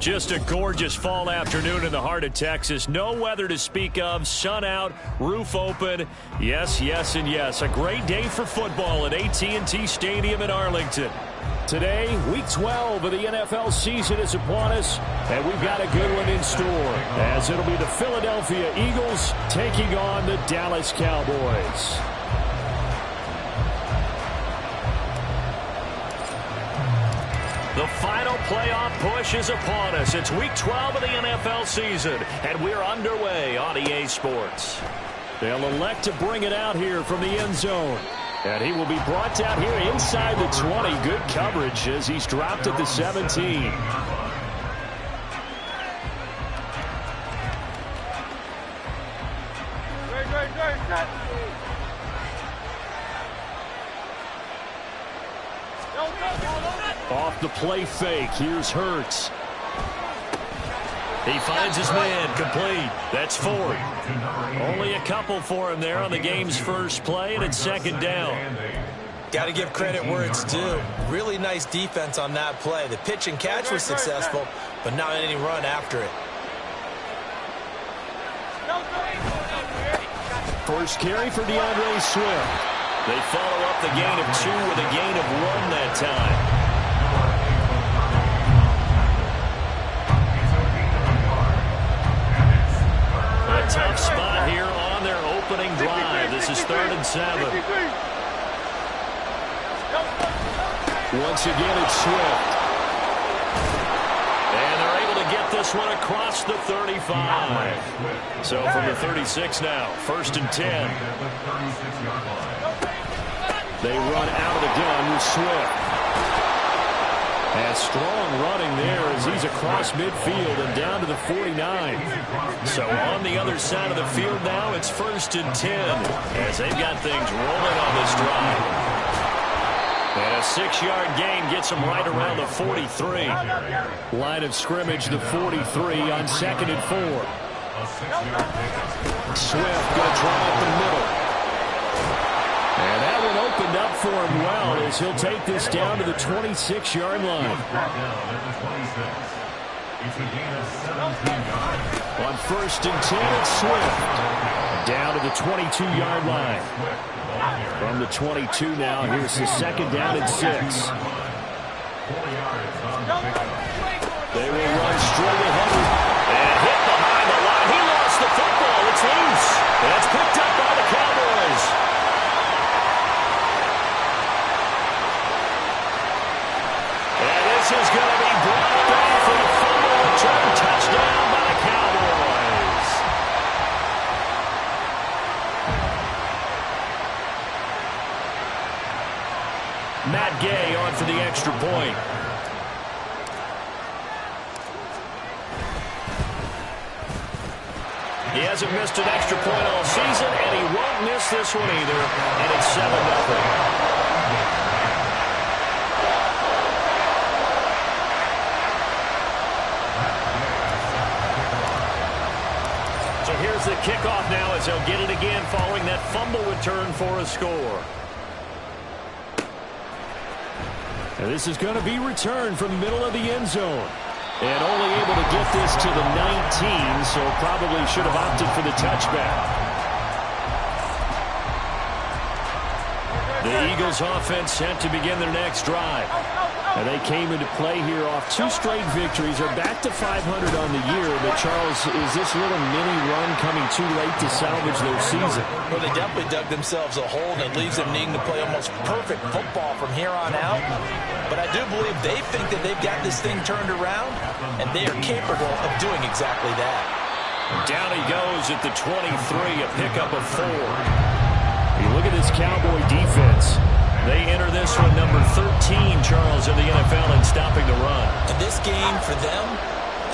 Just a gorgeous fall afternoon in the heart of Texas. No weather to speak of. Sun out, roof open. Yes, yes, and yes. A great day for football at AT&T Stadium in Arlington. Today, Week 12 of the NFL season is upon us, and we've got a good one in store, as it'll be the Philadelphia Eagles taking on the Dallas Cowboys. The final playoff push is upon us. It's Week 12 of the NFL season, and we're underway on EA Sports. They'll elect to bring it out here from the end zone. And he will be brought down here inside the 20. Good coverage as he's dropped at the 17. Off the play fake. Here's Hurts. He finds his man. Complete. That's 4. Only a couple for him there on the game's first play, and it's second down. Got to give credit where it's due. Really nice defense on that play. The pitch and catch was successful, but not any run after it. First carry for DeAndre Swift. They follow up the gain of 2 with a gain of 1 that time. A tough spot here on their opening drive. This is 3rd and 7. Once again, it's Swift. And they're able to get this one across the 35. So from the 36 now, 1st and 10. They run out of the gun with Swift. And strong running there as he's across midfield and down to the 49. So on the other side of the field now, it's 1st and 10 as they've got things rolling on this drive. And a 6-yard gain gets them right around the 43. Line of scrimmage, the 43 on 2nd and 4. Swift going to try up the middle. And that one opened up for him well as he'll take this down to the 26-yard line. On 1st and 10, it's Swift. Down to the 22-yard line. From the 22 now, here's the 2nd down and 6. They will run straight ahead. And hit behind the line. He lost the football. It's loose. And it's picked up by the Cowboys. This is going to be brought back for the fumble return touchdown by the Cowboys. Matt Gay on for the extra point. He hasn't missed an extra point all season, and he won't miss this one either, and it's 7-0. Here's the kickoff now as they'll get it again following that fumble return for a score. And this is going to be returned from the middle of the end zone. And only able to get this to the 19, so probably should have opted for the touchback. The Eagles offense set to begin their next drive. And they came into play here off 2 straight victories. They're back to 500 on the year. But, Charles, is this little mini run coming too late to salvage their season? Well, they definitely dug themselves a hole, and it leaves them needing to play almost perfect football from here on out. But I do believe they think that they've got this thing turned around, and they are capable of doing exactly that. Down he goes at the 23, a pickup of 4. You look at this Cowboy defense. They enter this one number 13, Charles, in the NFL in stopping the run. And this game for them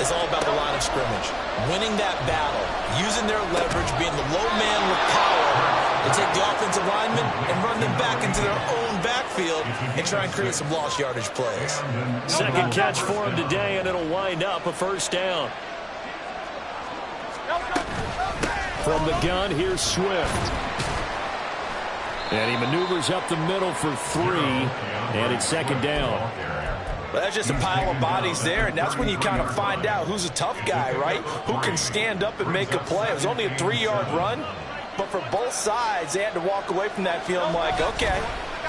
is all about the line of scrimmage. Winning that battle, using their leverage, being the low man with power to take the offensive linemen and run them back into their own backfield and try and create some lost yardage plays. Second catch for him today, and it'll wind up a 1st down. From the gun, here's Swift. And he maneuvers up the middle for 3, and it's 2nd down. But that's just a pile of bodies there, and that's when you kind of find out who's a tough guy, right? Who can stand up and make a play. It was only a 3-yard run, but for both sides, they had to walk away from that feeling like, okay,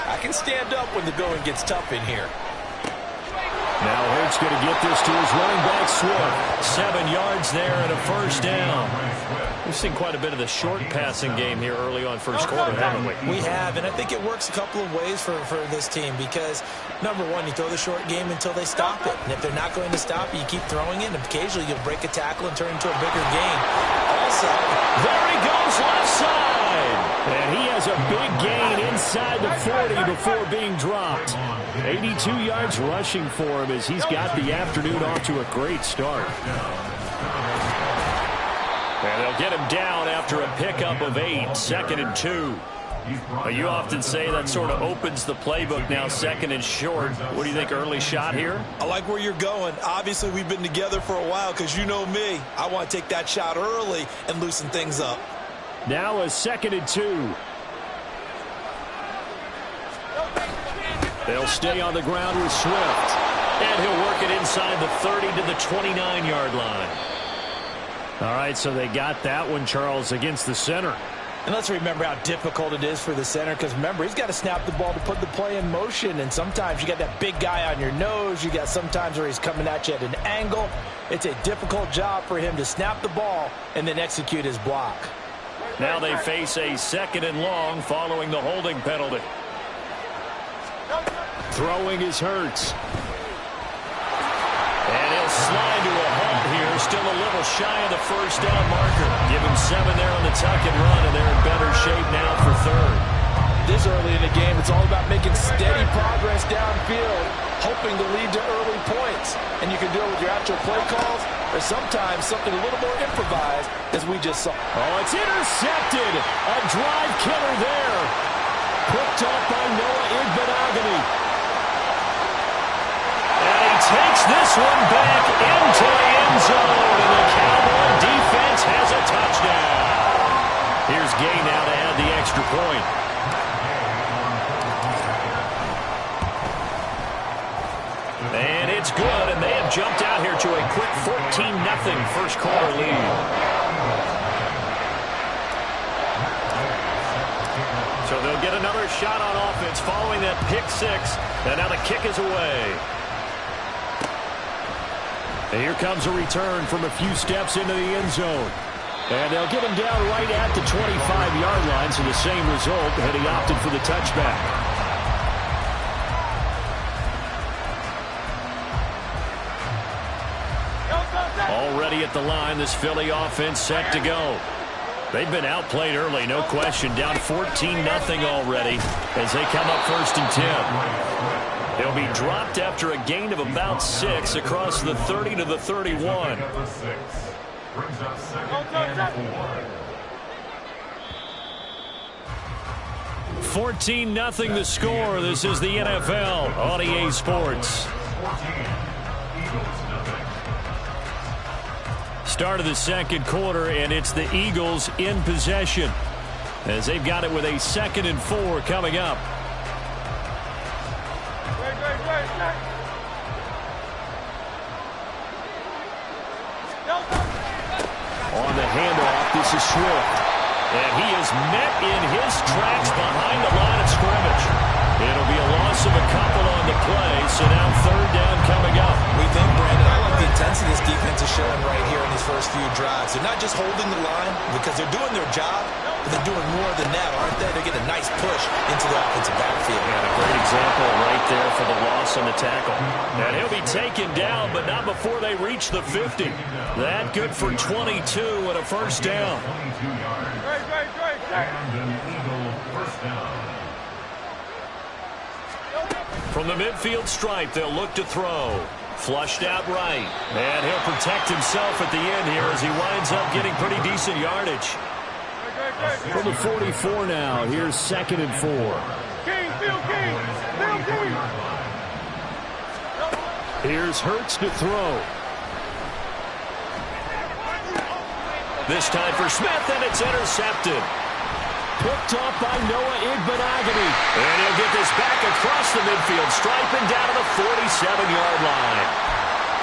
I can stand up when the going gets tough in here. Now Hurts going to get this to his running back, Swift. 7 yards there and a first down. We've seen quite a bit of the short passing game here early on first quarter, haven't we? We have, and I think it works a couple of ways for this team because, number one, you throw the short game until they stop it. And if they're not going to stop it, you keep throwing it, and occasionally you'll break a tackle and turn into a bigger gain. Also, there he goes left side. And he has a big gain inside the 40 before being dropped. 82 yards rushing for him as he's got the afternoon off to a great start. And they'll get him down after a pickup of 8, 2nd and 2. You often say that sort of opens the playbook now, 2nd and short. What do you think, early shot here? I like where you're going. Obviously, we've been together for a while because you know me. I want to take that shot early and loosen things up. Now a 2nd and 2. They'll stay on the ground with Swift. And he'll work it inside the 30 to the 29-yard line. All right, so they got that one, Charles, against the center. And let's remember how difficult it is for the center because, remember, he's got to snap the ball to put the play in motion. And sometimes you got that big guy on your nose. You got sometimes where he's coming at you at an angle. It's a difficult job for him to snap the ball and then execute his block. Now they face a 2nd and long following the holding penalty. Throwing is Hurts. And he'll slide to a halt here. Still a little shy of the first down marker. Give him 7 there on the tuck and run, and they're in better shape now for 3rd. This early in the game, it's all about making steady progress downfield, hoping to lead to early points. And you can do it with your actual play calls, or sometimes something a little more improvised, as we just saw. Oh, it's intercepted. A drive killer there. Picked up by Noah Igbenogany. And he takes this one back into the end zone, and the Cowboy defense has a touchdown. Here's Gay now to add the extra point. And it's good, and they have jumped out here to a quick 14-0 first quarter lead. So they'll get another shot on offense following that pick 6, and now the kick is away. And here comes a return from a few steps into the end zone. And they'll get him down right at the 25-yard line, so the same result, and he opted for the touchback. Already at the line, this Philly offense set to go. They've been outplayed early, no question. Down 14-0 already as they come up 1st and 10. They'll be dropped after a gain of about 6 across the 30 to the 31. 14-0 the score. This is the NFL on EA Sports. Start of the second quarter, and it's the Eagles in possession as they've got it with a 2nd and 4 coming up. On the handoff, this is Swift. And he is met in his tracks behind the line of scrimmage. It'll be a loss of a couple on the play, so now 3rd down coming up. We think, Brandon, I like the intensity this defense is showing right here in these first few drives. They're not just holding the line because they're doing their job, but they're doing more than that, aren't they? They're getting a nice push into the offensive backfield. And a great example right there for the loss on the tackle. And he'll be taken down, but not before they reach the 50. That good for 22 and a first down. From the midfield stripe, they'll look to throw. Flushed out right. And he'll protect himself at the end here as he winds up getting pretty decent yardage. From the 44 now, here's 2nd and 4. Here's Hurts to throw. This time for Smith, and it's intercepted. picked off by Noah Igbenogany. And he'll get this back across the midfield stripe and down to the 47-yard line.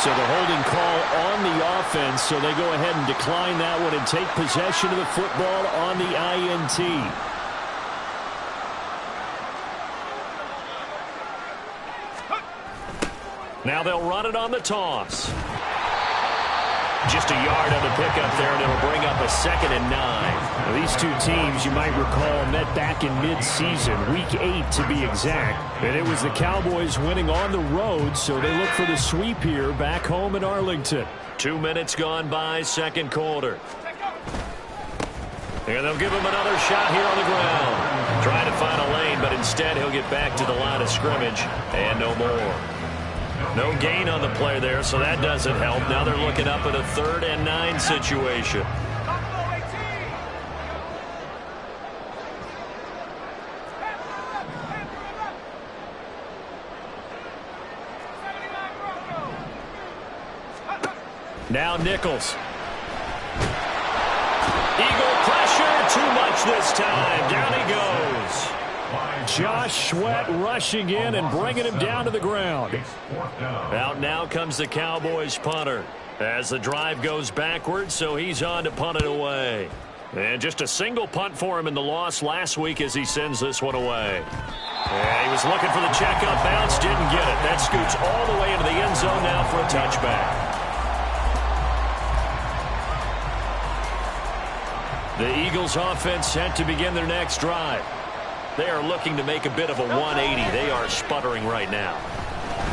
So the holding call on the offense, so they go ahead and decline that one and take possession of the football on the INT. Now they'll run it on the toss. Just a yard on the pickup there, and it'll bring up a 2nd and 9. Now, these two teams, you might recall, met back in mid-season, Week 8 to be exact. And it was the Cowboys winning on the road, so they look for the sweep here back home in Arlington. 2 minutes gone by, second quarter. And they'll give him another shot here on the ground. Trying to find a lane, but instead he'll get back to the line of scrimmage, and no more. No gain on the play there, so that doesn't help. Now they're looking up at a 3rd and 9 situation. Now Nichols. Eagle pressure, too much this time. Down he goes. Josh Sweat rushing in and bringing him down to the ground. Out now comes the Cowboys punter as the drive goes backwards, so he's on to punt it away. And just a single punt for him in the loss last week as he sends this one away. And he was looking for the checkup bounce, didn't get it. That scoots all the way into the end zone now for a touchback. The Eagles offense set to begin their next drive. They are looking to make a bit of a 180. They are sputtering right now.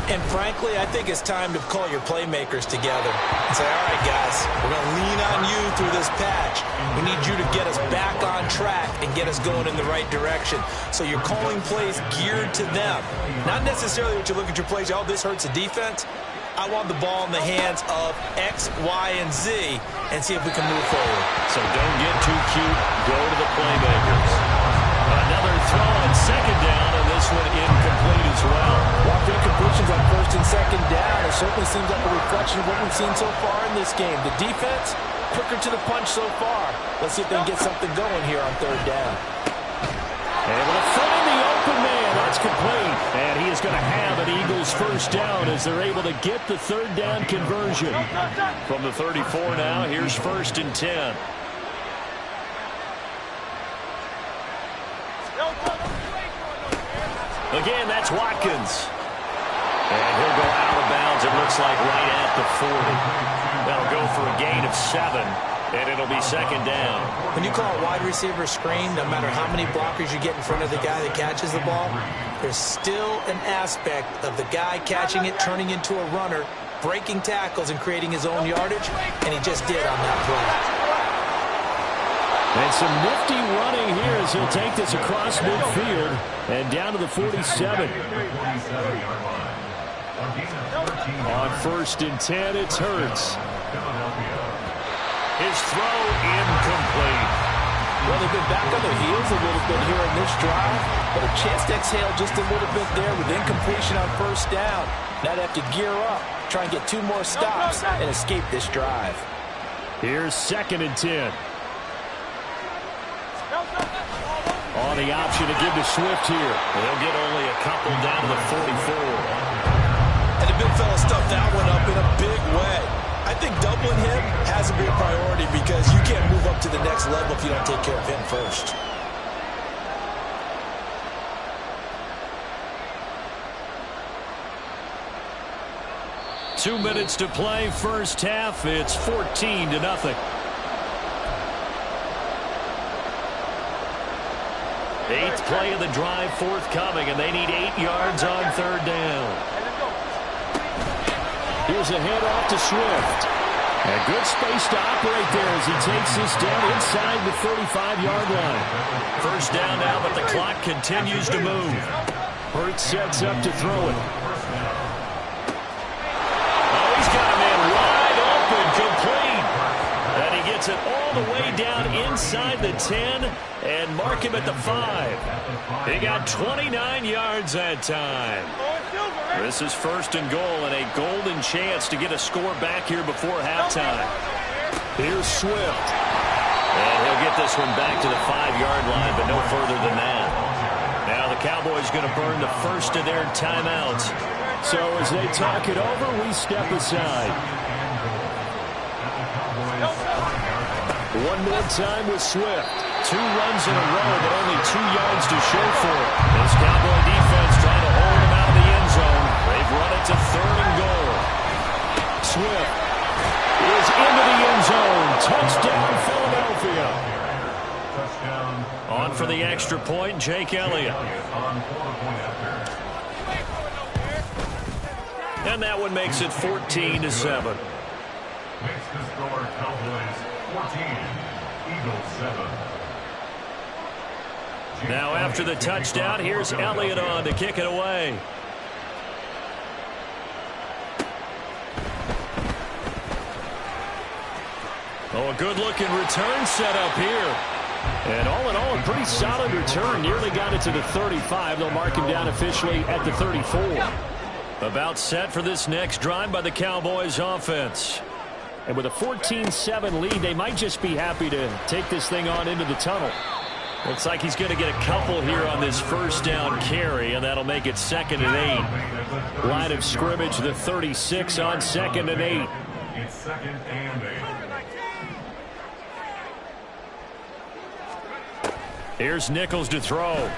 And frankly, I think it's time to call your playmakers together and say, all right, guys, we're going to lean on you through this patch. We need you to get us back on track and get us going in the right direction. So you're calling plays geared to them. Not necessarily what you look at your plays, oh, this hurts the defense. I want the ball in the hands of X, Y, and Z and see if we can move forward. So don't get too cute. Go to the playmakers. Another throw on 2nd down, and this one incomplete as well. Walking incompletions on 1st and 2nd down. It certainly seems like a reflection of what we've seen so far in this game. The defense, quicker to the punch so far. Let's see if they can get something going here on 3rd down. Able to find the open man. That's complete. And he is going to have an Eagles 1st down as they're able to get the 3rd down conversion. From the 34 now, here's 1st and 10. Again, that's Watkins. And he'll go out of bounds, it looks like, right at the 40. That'll go for a gain of 7, and it'll be 2nd down. When you call a wide receiver screen, no matter how many blockers you get in front of the guy that catches the ball, there's still an aspect of the guy catching it, turning into a runner, breaking tackles and creating his own yardage, and he just did on that play. And some nifty running here as he'll take this across midfield and down to the 47. On 1st and 10, it's Hurts. His throw incomplete. Well, they've been back on their heels a little bit here in this drive, but a chance to exhale just a little bit there with incompletion on 1st down. Now they have to gear up, try and get 2 more stops and escape this drive. Here's 2nd and 10. On the option to give to Swift here. They'll get only a couple down to the 44. And the big fella stuffed that one up in a big way. I think doubling him has to be a priority because you can't move up to the next level if you don't take care of him first. Two minutes to play, 1st half. It's 14-0. 8th play of the drive forthcoming, and they need 8 yards on 3rd down. Here's a handoff to Swift. And good space to operate there as he takes this down inside the 35-yard line. 1st down now, but the clock continues to move. Hurts sets up to throw it. Oh, he's got a man wide open, complete. And he gets it all the way down inside the 10 and mark him at the 5. He got 29 yards that time. This is 1st and goal and a golden chance to get a score back here before halftime. Here's Swift. And he'll get this one back to the 5-yard line, but no further than that. Now the Cowboys going to burn the first of their timeouts. So as they talk it over, we step aside. One more time with Swift. 2 runs in a row, but only 2 yards to show for it. This Cowboy defense trying to hold him out of the end zone. They've run it to 3rd and goal. Swift is into the end zone. Touchdown, Philadelphia. On for the extra point, Jake Elliott. And that one makes it 14-7. Makes the score Cowboys 14, Eagles 7. Now after the touchdown, here's Elliott on to kick it away. Oh, a good-looking return set up here. And all in all, a pretty solid return. Nearly got it to the 35. They'll mark him down officially at the 34. About set for this next drive by the Cowboys offense. And with a 14-7 lead, they might just be happy to take this thing on into the tunnel. Looks like he's going to get a couple here on this first down carry, and that'll make it 2nd and 8. Line of scrimmage, the 36 on 2nd and 8. It's 2nd and 8. Here's Nichols to throw.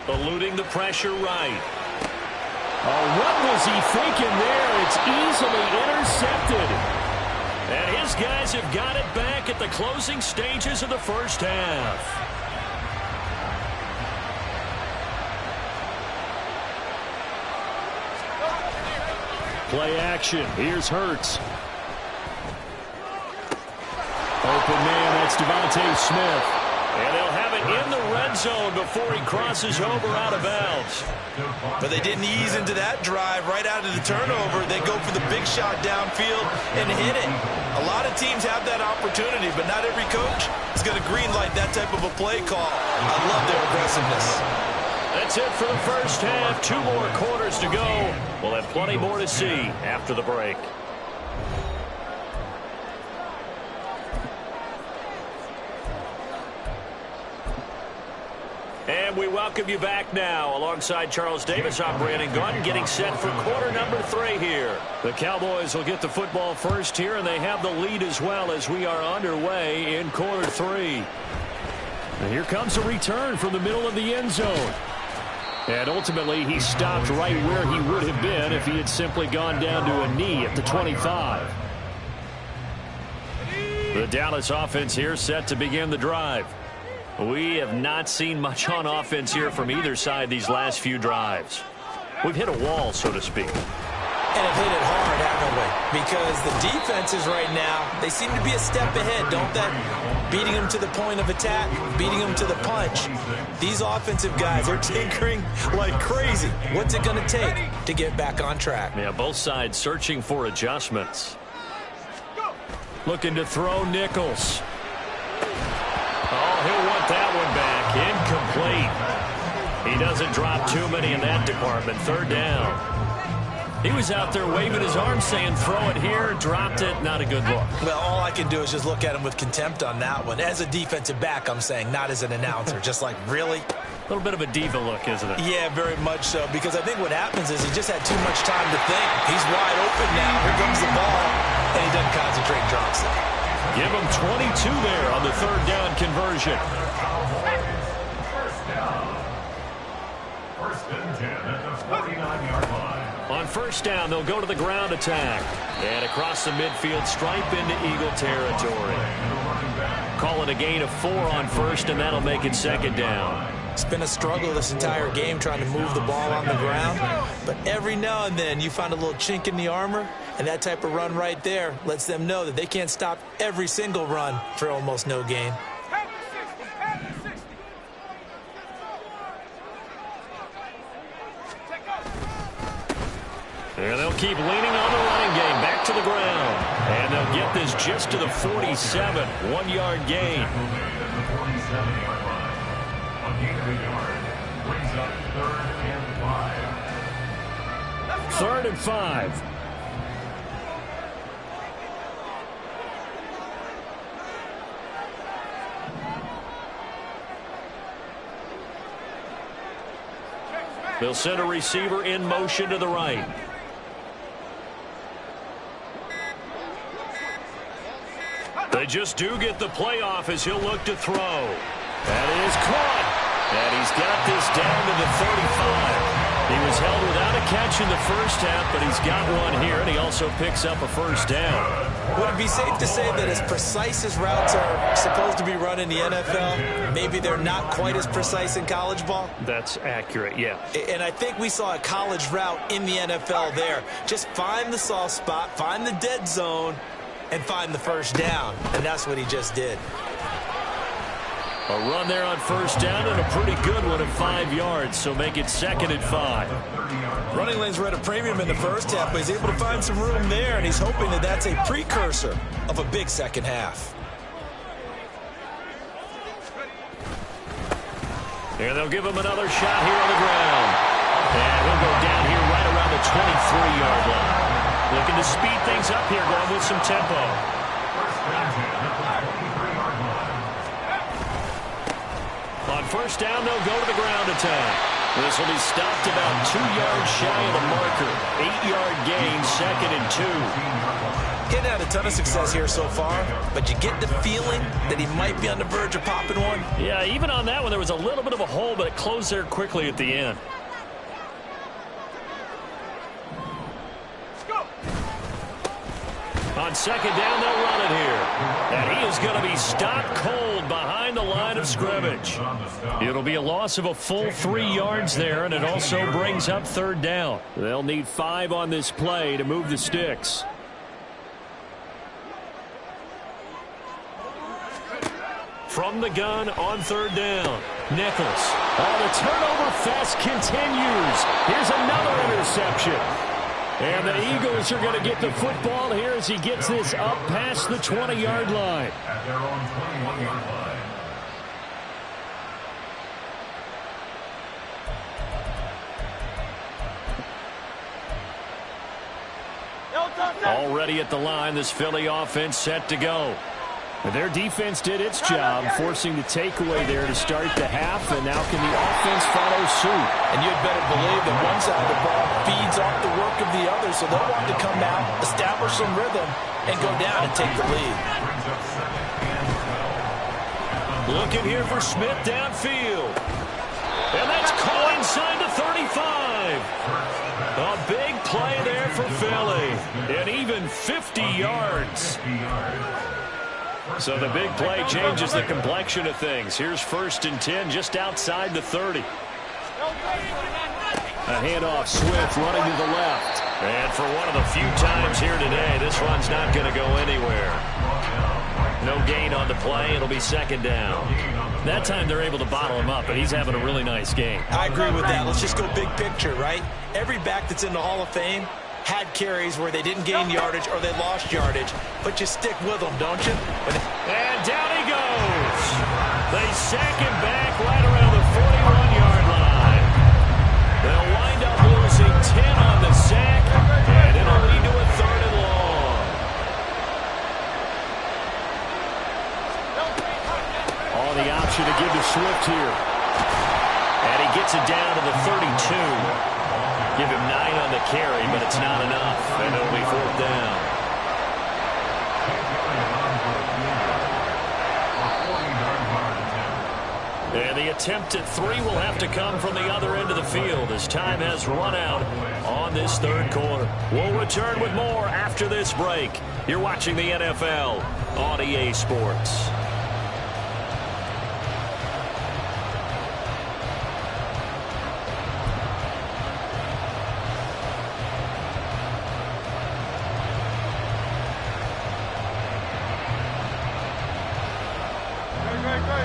Eluding the pressure right. Oh, what was he thinking there? It's easily intercepted. And his guys have got it back at the closing stages of the first half. Play action. Here's Hurts. Open man, that's Devontae Smith. And they'll have it in the red zone before he crosses over out of bounds. But they didn't ease into that drive right out of the turnover. They go for the big shot downfield and hit it. A lot of teams have that opportunity, but not every coach is going to greenlight that type of a play call. I love their aggressiveness. That's it for the first half. 2 more quarters to go. We'll have plenty more to see after the break. And we welcome you back now. Alongside Charles Davis, I'm Brandon Gunn, getting set for quarter number 3 here. The Cowboys will get the football first here, and they have the lead as well as we are underway in quarter 3. And here comes a return from the middle of the end zone. And ultimately, he stopped right where he would have been if he had simply gone down to a knee at the 25. The Dallas offense here set to begin the drive. We have not seen much on offense here from either side these last few drives. We've hit a wall, so to speak. And have hit it hard, haven't we? Because the defenses right now, they seem to be a step ahead, don't they? Beating them to the point of attack, beating them to the punch. These offensive guys are tinkering like crazy. What's it going to take to get back on track? Yeah, both sides searching for adjustments. Looking to throw Nichols. Oh, he'll want that one back. Incomplete. He doesn't drop too many in that department. 3rd down. He was out there waving his arms saying, throw it here, dropped it. Not a good look. Well, all I can do is just look at him with contempt on that one. As a defensive back, I'm saying, not as an announcer. Just like, really? A little bit of a diva look, isn't it? Yeah, very much so. Because I think what happens is he just had too much time to think. He's wide open now. Here comes the ball. And he doesn't concentrate and drops it. Give him 22 there on the 3rd down conversion. First down. 1st and 10 at the 49-yard line. On 1st down, they'll go to the ground attack. And across the midfield stripe into Eagle territory. Call it a gain of 4 on 1st, and that'll make it 2nd down. It's been a struggle this entire game trying to move the ball on the ground. But every now and then you find a little chink in the armor, and that type of run right there lets them know that they can't stop every single run for almost no gain. And they'll keep leaning on the running game back to the ground. And they'll get this just to the 47. 1-yard gain. 3rd and 5. They'll send a receiver in motion to the right. They just do get the playoff as he'll look to throw. That is caught. And he's got this down to the 35. He was held without a catch in the first half, but he's got one here, and he also picks up a first down. Would it be safe to say that as precise as routes are supposed to be run in the NFL, maybe they're not quite as precise in college ball? That's accurate, yeah. And I think we saw a college route in the NFL there. Just find the soft spot, find the dead zone, and find the first down. And that's what he just did. A run there on first down and a pretty good one at 5 yards, so make it 2nd and 5. Running lanes were at a premium in the first half, but he's able to find some room there, and he's hoping that that's a precursor of a big second half. And they'll give him another shot here on the ground. And he'll go down here right around the 23-yard line. Looking to speed things up here, going with some tempo. On first down, they'll go to the ground attack. This will be stopped about 2 yards shy of the marker. 8-yard gain, 2nd and 2. Getting had a ton of success here so far, but you get the feeling that he might be on the verge of popping one. Yeah, even on that one, there was a little bit of a hole, but it closed there quickly at the end. On second down, they'll run it here. And he is going to be stopped cold behind the line of scrimmage. It'll be a loss of a full 3 yards there, and it also brings up third down. They'll need 5 on this play to move the sticks. From the gun on third down, Nichols. Oh, the turnover fest continues. Here's another interception. And the Eagles are going to get the football here as he gets this up past the 20-yard line. At their own 21-yard line. Already at the line, this Philly offense set to go. Their defense did its job, forcing the takeaway there to start the half, and now can the offense follow suit? And you'd better believe that one side of the ball feeds off the work of the other, so they'll want to come out, establish some rhythm, and go down and take the lead. Looking here for Smith downfield. And that's caught inside the 35. A big play there for Philly. And even 50 yards. So the big play changes the complexion of things. Here's 1st and 10 just outside the 30. A handoff, Swift running to the left. And for one of the few times here today, this run's not going to go anywhere. No gain on the play. It'll be 2nd down. That time they're able to bottle him up, but he's having a really nice game. I agree with that. Let's just go big picture, right? Every back that's in the Hall of Fame had carries where they didn't gain yardage or they lost yardage, but you stick with them, don't you? And down he goes. They sack him back right around the 41-yard line. They'll wind up losing 10 on the sack, and it'll lead to a 3rd and long. On the option to give to Swift here. And he gets it down to the 32. Give him 9 on the carry, but it's not enough, and it'll be 4th down. And the attempt at 3 will have to come from the other end of the field as time has run out on this 3rd quarter. We'll return with more after this break. You're watching the NFL on EA Sports.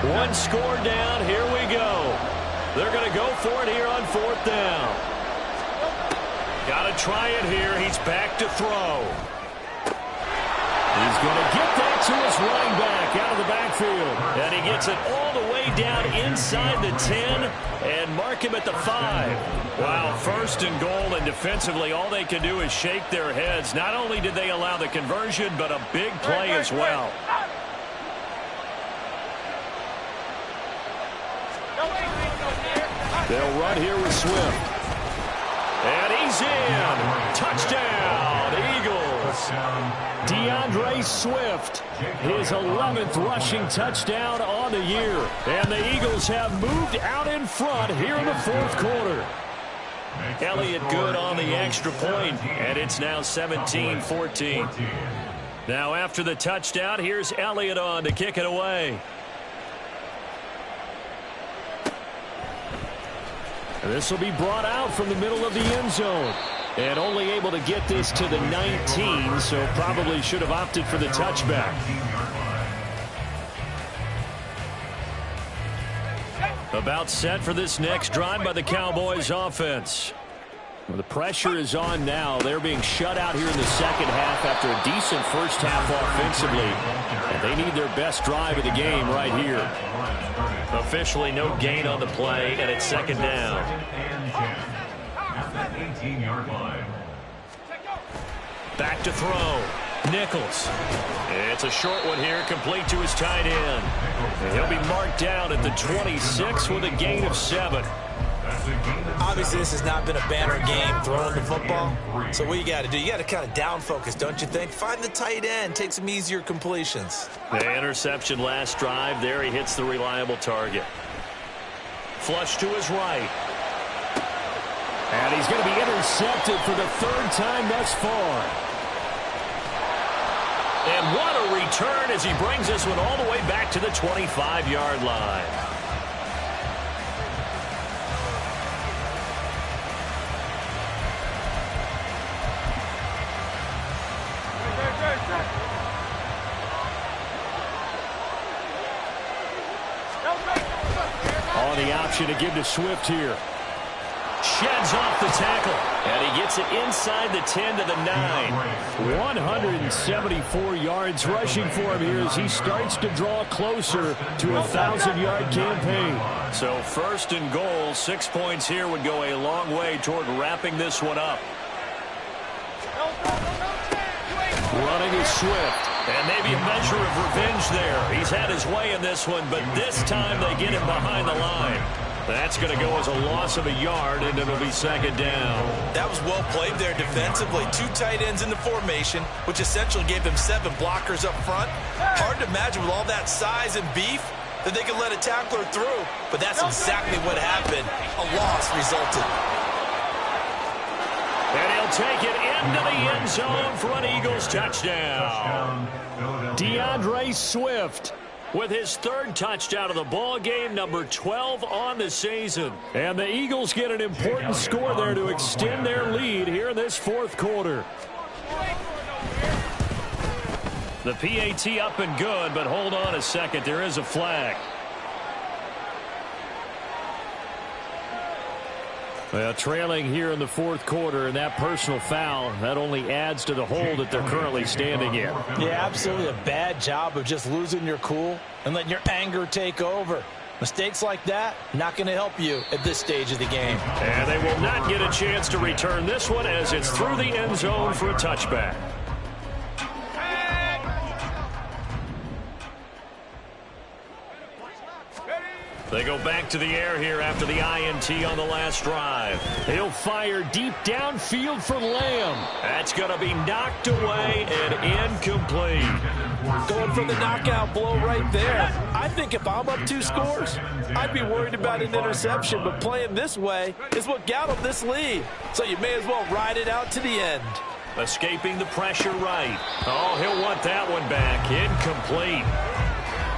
One score down. Here we go. They're going to go for it here on 4th down. Got to try it here. He's back to throw. He's going to get that to his running back out of the backfield. And he gets it all the way down inside the 10 and mark him at the 5. Wow, 1st and goal, and defensively all they can do is shake their heads. Not only did they allow the conversion, but a big play as well. They'll run here with Swift. And he's in. Touchdown, Eagles. DeAndre Swift, his 11th rushing touchdown on the year. And the Eagles have moved out in front here in the fourth quarter. Elliott good on the extra point, and it's now 17-14. Now after the touchdown, here's Elliott on to kick it away. This will be brought out from the middle of the end zone. And only able to get this to the 19, so probably should have opted for the touchback. About set for this next drive by the Cowboys offense. Well, the pressure is on now. They're being shut out here in the second half after a decent first half offensively. And they need their best drive of the game right here. Officially no gain on the play, and it's second down. At the 18-yard line. Back to throw. Nichols. It's a short one here, complete to his tight end. He'll be marked down at the 26 with a gain of 7. Obviously, this has not been a banner game throwing the football. So what you got to do, you got to kind of down focus, don't you think? Find the tight end, take some easier completions. The interception last drive. There he hits the reliable target. Flush to his right. And he's going to be intercepted for the third time thus far. And what a return as he brings this one all the way back to the 25-yard line. On the option to give to Swift here. Sheds off the tackle. And he gets it inside the 10 to the 9. 174 yards rushing for him here as he starts to draw closer to a 1,000-yard campaign. So first and goal, 6 points here would go a long way toward wrapping this one up. Running is Swift. And maybe a measure of revenge there. He's had his way in this one, but this time they get him behind the line. That's going to go as a loss of a yard, and it'll be second down. That was well played there defensively. 2 tight ends in the formation, which essentially gave them 7 blockers up front. Hard to imagine with all that size and beef that they could let a tackler through, but that's exactly what happened. A loss resulted. And he'll take it into the end zone for an Eagles touchdown. DeAndre Swift with his 3rd touchdown of the ball game, number 12 on the season. And the Eagles get an important score there to extend their lead here in this fourth quarter. The PAT up and good, but hold on a second. There is a flag. Well, trailing here in the fourth quarter, and that personal foul, that only adds to the hole that they're currently standing in. Yeah, absolutely a bad job of just losing your cool and letting your anger take over. Mistakes like that, not going to help you at this stage of the game. And they will not get a chance to return this one as it's through the end zone for a touchback. They go back to the air here after the INT on the last drive. He'll fire deep downfield for Lamb. That's going to be knocked away and incomplete. Going for the knockout blow right there. I think if I'm up 2 scores, I'd be worried about an interception, but playing this way is what got him this lead. So you may as well ride it out to the end. Escaping the pressure right. Oh, he'll want that one back. Incomplete.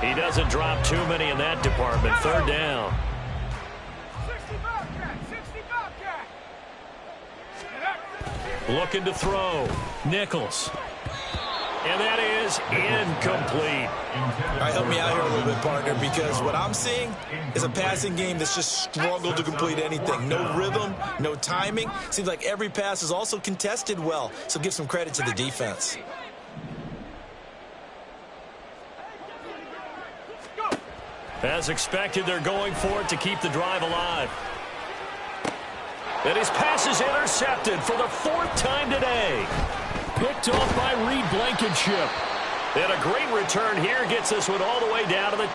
He doesn't drop too many in that department. Third down. Looking to throw. Nichols. And that is incomplete. All right, help me out here a little bit, partner, because what I'm seeing is a passing game that's just struggled to complete anything. No rhythm, no timing. Seems like every pass is also contested well, so give some credit to the defense. As expected, they're going for it to keep the drive alive. And his pass is intercepted for the 4th time today. Picked off by Reed Blankenship. And a great return here gets this one all the way down to the...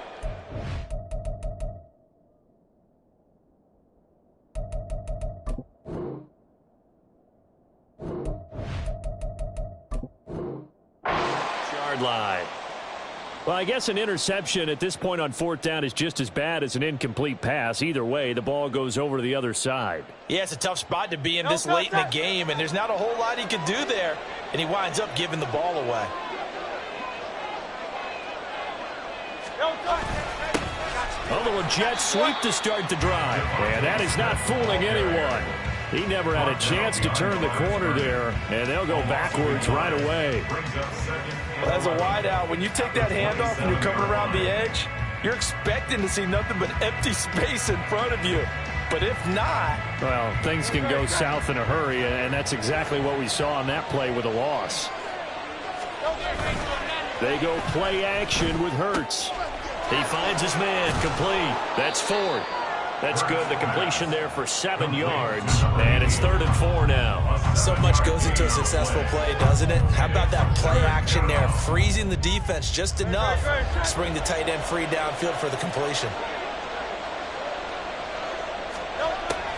side. Well, I guess an interception at this point on fourth down is just as bad as an incomplete pass. Either way, the ball goes over to the other side. Yeah, it's a tough spot to be in this late in the game, and there's not a whole lot he could do there, and he winds up giving the ball away. A little jet sweep to start the drive, and that is not fooling anyone. He never had a chance to turn the corner there, and they'll go backwards right away. Well, as a wideout, when you take that handoff and you're coming around the edge, you're expecting to see nothing but empty space in front of you. But if not... Well, things can go south in a hurry, and that's exactly what we saw on that play with a loss. They go play action with Hurts. He finds his man, complete. That's Ford. That's good. The completion there for 7 yards. And it's 3rd and 4 now. So much goes into a successful play, doesn't it? How about that play action there? Freezing the defense just enough to bring the tight end free downfield for the completion.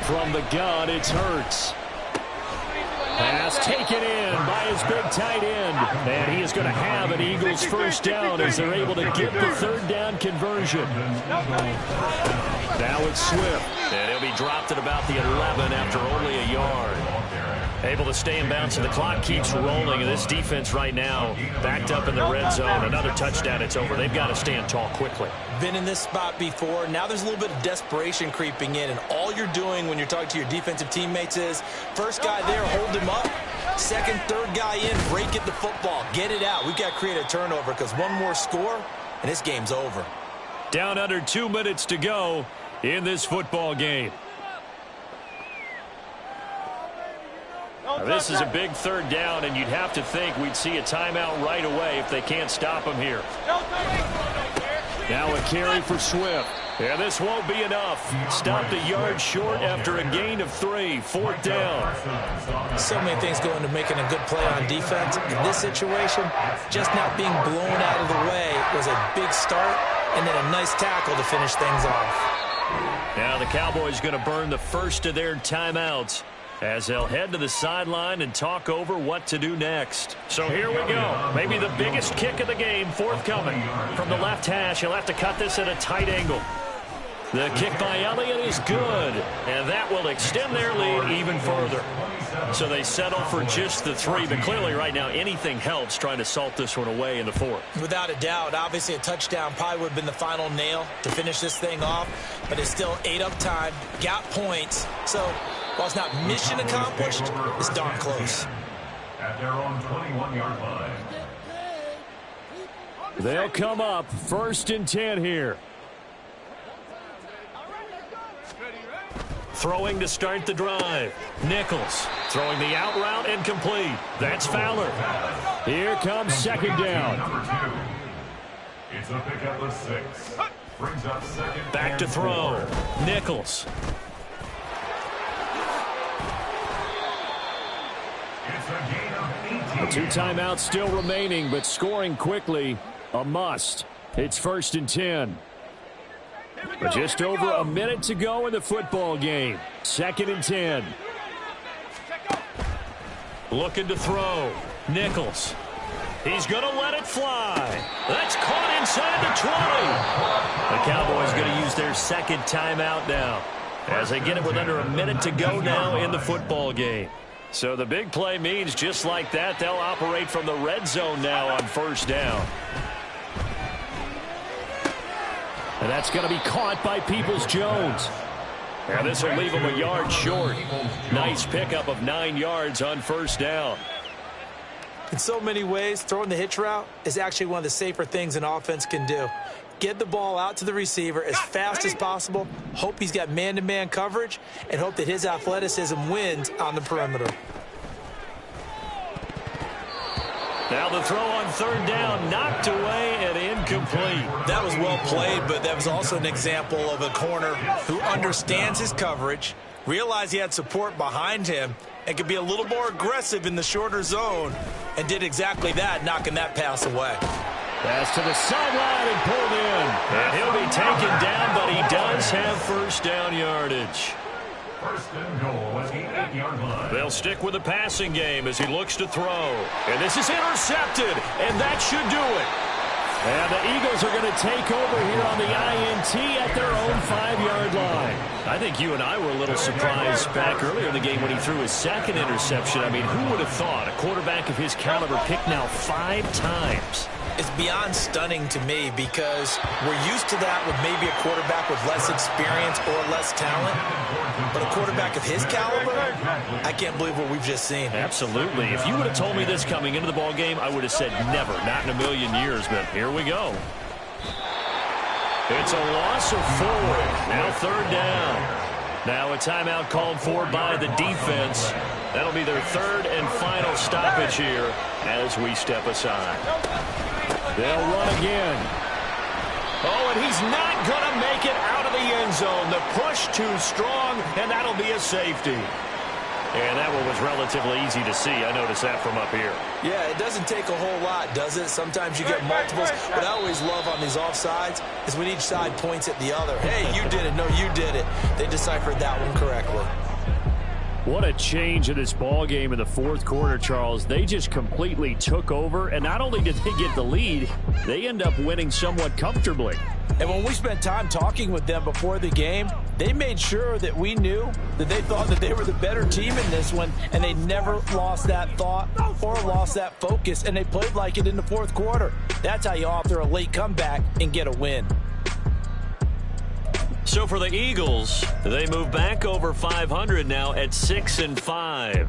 From the gun, it's Hurts. Pass taken in by his big tight end. And he is going to have an Eagles first down as they're able to get the 3rd down conversion. Now it's Swift. And he'll be dropped at about the 11 after only a yard. Able to stay in bounds, and the clock keeps rolling. And this defense right now backed up in the red zone. Another touchdown, it's over. They've got to stand tall quickly. Been in this spot before. Now there's a little bit of desperation creeping in. And all you're doing when you're talking to your defensive teammates is, first guy there, hold him up. Second, third guy in, break it the football. Get it out. We've got to create a turnover because one more score, and this game's over. Down under 2 minutes to go in this football game. Now, this is a big 3rd down, and you'd have to think we'd see a timeout right away if they can't stop him here. Now a carry for Swift. And this won't be enough. Stopped a yard short after a gain of 3. 4th down. So many things go into making a good play on defense. In this situation, just not being blown out of the way was a big start, and then a nice tackle to finish things off. Now the Cowboys going to burn the first of their timeouts as they'll head to the sideline and talk over what to do next. So here we go. Maybe the biggest kick of the game forthcoming. From the left hash, he'll have to cut this at a tight angle. The kick by Elliott is good, and that will extend their lead even further. So they settle for just the 3, but clearly right now anything helps trying to salt this one away in the 4th. Without a doubt, obviously a touchdown probably would have been the final nail to finish this thing off, but it's still ate up time, got points. So while it's not mission accomplished, it's darn close. At their own 21-yard line. They'll come up 1st and 10 here. Throwing to start the drive. Nichols throwing the out route and complete. That's Fowler. Here comes 2nd down. Number 2. It's a pickup of 6. Brings up 2nd. Back to throw. Nichols. It's a gain of 18. 2 timeouts still remaining, but scoring quickly, a must. It's 1st and 10. But just over a minute to go in the football game. 2nd and 10. Looking to throw. Nichols. He's going to let it fly. That's caught inside the 20. The Cowboys going to use their 2nd timeout now as they get it with under a minute to go now in the football game. So the big play means just like that, they'll operate from the red zone now on 1st down. And that's going to be caught by Peoples-Jones. And this will leave him a yard short. Nice pickup of 9 yards on 1st down. In so many ways, throwing the hitch route is actually one of the safer things an offense can do. Get the ball out to the receiver as fast as possible, hope he's got man-to-man coverage, and hope that his athleticism wins on the perimeter. Now the throw on 3rd down, knocked away and incomplete. That was well played, but that was also an example of a corner who understands his coverage, realized he had support behind him, and could be a little more aggressive in the shorter zone, and did exactly that, knocking that pass away. Pass to the sideline and pulled in. And he'll be taken down, but he does have 1st down yardage. First and goal at the 8-yard line. They'll stick with the passing game as he looks to throw. And this is intercepted, and that should do it. And the Eagles are going to take over here on the INT at their own 5-yard line. I think you and I were a little surprised back earlier in the game when he threw his second interception. I mean, who would have thought a quarterback of his caliber picked now 5 times? It's beyond stunning to me because we're used to that with maybe a quarterback with less experience or less talent. But a quarterback of his caliber, I can't believe what we've just seen. Absolutely. If you would have told me this coming into the ball game, I would have said never, not in a million years. But here we go. It's a loss of 4. Now 3rd down. Now a timeout called for by the defense. That'll be their 3rd and final stoppage here as we step aside. They'll run again. Oh, and he's not going to make it out of the end zone. The push too strong, and that'll be a safety. And that one was relatively easy to see. I noticed that from up here. Yeah, it doesn't take a whole lot, does it? Sometimes you get multiples. What I always love on these offsides is when each side points at the other. Hey, you did it. No, you did it. They deciphered that one correctly. What a change in this ball game in the 4th quarter, Charles. They just completely took over, and not only did they get the lead, they end up winning somewhat comfortably. And when we spent time talking with them before the game, they made sure that we knew that they thought that they were the better team in this one, and they never lost that thought or lost that focus, and they played like it in the 4th quarter. That's how you author a late comeback and get a win. So for the Eagles, they move back over 500 now at 6-5.